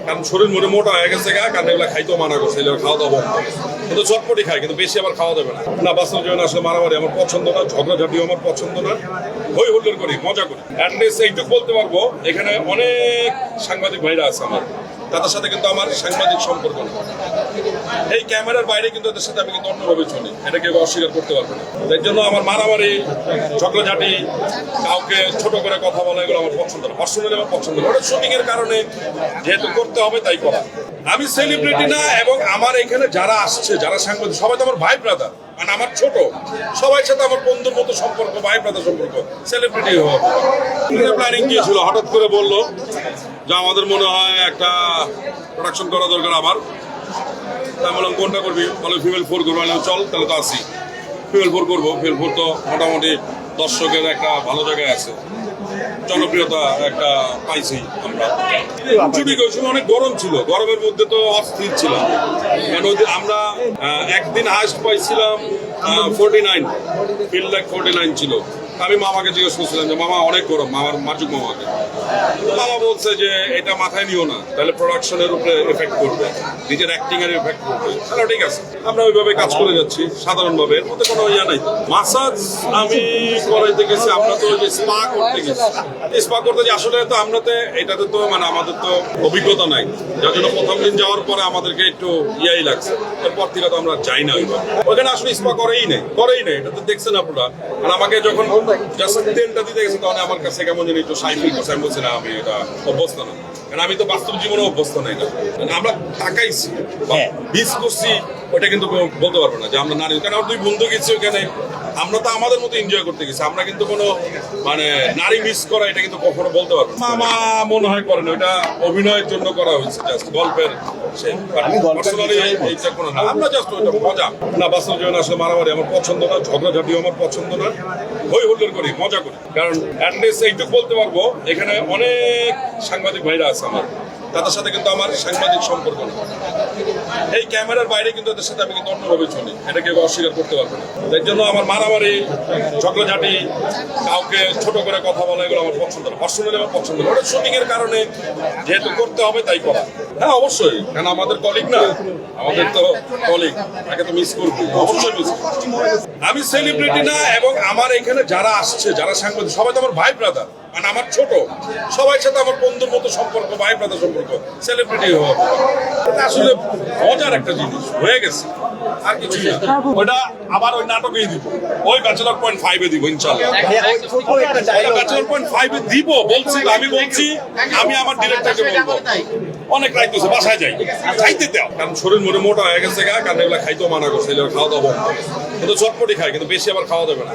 কারণ শরীর মনে মোটা হয়ে গেছে কারণ এগুলো খাইতেও মানা করছে, এগুলো খাওয়া দাওয়া বন্ধ। কিন্তু চটপটি খাই, কিন্তু বেশি আবার খাওয়া যাবে না। না, বাস্তব জীবনে আসলে মারামারি আমার পছন্দ না, ঝগড়াঝাটিও আমার পছন্দ না। হই হুল্লোড় করি, মজা করি। অ্যাটলিস্ট এইটুকু বলতে পারবো, এখানে অনেক সাংবাদিক ভাইরা আছে আমার, তাদের সাথে কিন্তু আমার সাংবাদিক সম্পর্ক নেই। এই ক্যামেরার বাইরে কিন্তু এদের সাথে আমি কিন্তু অন্যভাবে চলি, এটা কেউ অস্বীকার করতে পারবে না। এর জন্য আমার মারামারি, ঝগড়াঝাটি, কাউকে ছোট করে কথা বলা, এগুলো আমার পছন্দ না। পার্সোনালি আমার পছন্দ না, ওটা শুটিং এর কারণে যেহেতু করতে হবে তাই করা। আমি সেলিব্রিটি না, এবং আমার এখানে যারা আসছে, যারা সাংবাদিক, সবাই তো আমার ভাই ব্রাদার, মানে আমার ছোট, সবার সাথে আমার বন্ধুর মতো সম্পর্ক, ভাই ব্রাদার সম্পর্ক। সেলিব্রিটি হওয়া প্ল্যানিং কি ছিল, হঠাৎ করে বললো যে আমাদের মনে হয় একটা প্রোডাকশন করা দরকার আবার। তাই বললাম কোনটা করবি, বলে ফিমেল 4 করবো। চল তাহলে তো আসি, ফিমেল 4 করবো। ফিমেল 4 তো মোটামুটি দর্শকের একটা ভালো জায়গায় আছে, জনপ্রিয়তা একটা পাইছি আমরা। ছুটি করছি, অনেক গরম ছিল, গরমের মধ্যে তো অস্থির ছিলাম। কারণ আমরা একদিন হাইস্ট পাইছিলাম 49, ফিল লাইক 49 ছিল। আমি মামাকে জিজ্ঞেস করছিলাম যে মামা অনেক গরম, মামার মার্জুক মামাকে। মামা বলছে যে এটা মাথায় নিও না, তাহলে প্রোডাকশনের উপরে এফেক্ট করবে, নিজের অ্যাক্টিং এর এফেক্ট করবে। তাহলে ঠিক আছে, আমরা ওইভাবে কাজ করে যাচ্ছি সাধারণভাবে, এর মধ্যে কোনো ইয়া নাই। মাসাজ আমি করাইতে গেছি, আমরা তো ওই যে স্পা করতে গেছি। স্পা করতে যে আসলে তো আমরা তো এটাতে তো মানে আমাদের তো অভিজ্ঞতা নাই, যার জন্য প্রথম দিন যাওয়ার পরে আমাদেরকে একটু ইয়াই লাগছে। এরপর থেকে তো আমরা যাই না ওইখানে, আসলে স্পা করেই নেই। এটা তো দেখছেন আপনারা। আর আমাকে যখন জাস্ট তেলটা দিতে গেছে, তখন আমার কাছে কেমন জানি একটু সাই ফিল করছে। আমি বলছি না, আমি এটা অভ্যস্ত না, কারণ আমি তো বাস্তব জীবনে অভ্যস্ত নাই না। আমরা তাকাইছি, মিস করছি, ওইটা কিন্তু বলতে পারবো না যে আমরা নারী। কারণ আমার 2 বন্ধু গেছি ওখানে, আমরা তো আমাদের মতো এনজয় করতে গেছি। আমরা কিন্তু কোনো মানে নারী মিস করা, এটা কিন্তু কখনো বলতে পারবো না। মামা মনে হয় করেন, ওইটা অভিনয়ের জন্য করা হয়েছে, জাস্ট গল্পের। আমরা জাস্ট ওইটা মজা না। বাস্তব জীবনে আসলে মারামারি আমার পছন্দ না, ঝগড়াঝাটিও আমার পছন্দ না। হই হুল্লোড় করি, মজা করি। কারণ অ্যাটলিস্ট এইটুকু বলতে পারবো, এখানে অনেক সাংবাদিক ভাইরা আছে আমার, তাদের সাথে কিন্তু আমার সাংবাদিক সম্পর্ক নেই। এই ক্যামেরার বাইরে কিন্তু এদের সাথে আমি কিন্তু অন্যভাবে চলি, এটা কেউ অস্বীকার করতে পারবে না। এর জন্য আমার মারামারি, ঝগড়াঝাটি, কাউকে ছোট করে কথা বলা, এগুলো আমার পছন্দ না। পার্সোনালি আমার পছন্দ না, ওটা শুটিং এর কারণে যেহেতু করতে হবে তাই করা। হ্যাঁ অবশ্যই, কারণ আমাদের কলিগ না, আমাদের তো কলিগ, তাকে তো মিস করবো, অবশ্যই মিস করবো। আমি সেলিব্রিটি না, এবং আমার এখানে যারা আসছে, যারা সাংবাদিক, সবাই তো আমার ভাই ব্রাদার, মানে আমার ছোট, সবার সাথে আমার বন্ধুর মতো সম্পর্ক, ভাই ব্রাদার সম্পর্ক। সেলিব্রিটি হওয়া এটা আসলে মজার একটা জিনিস হয়ে গেছে, আর কিছু না। ওটা আবার ওই নাটকেই দিব, ওই ব্যাচেলর পয়েন্ট 5 দিব ইনশাআল্লাহ। ব্যাচেলর পয়েন্ট 5 দিব বলছি, আমি বলছি, আমি আমার ডিরেক্টরকে বলবো অনেক রাইত হচ্ছে, বাসায় যাই, খাইতে দাও। কারণ শরীর মনে মোটা হয়ে গেছে কারণ এগুলো খাইতেও মানা করছে, এগুলো খাওয়া দাওয়া বন্ধ। কিন্তু চটপটি খাই, কিন্তু বেশি আবার খাওয়া যাবে না।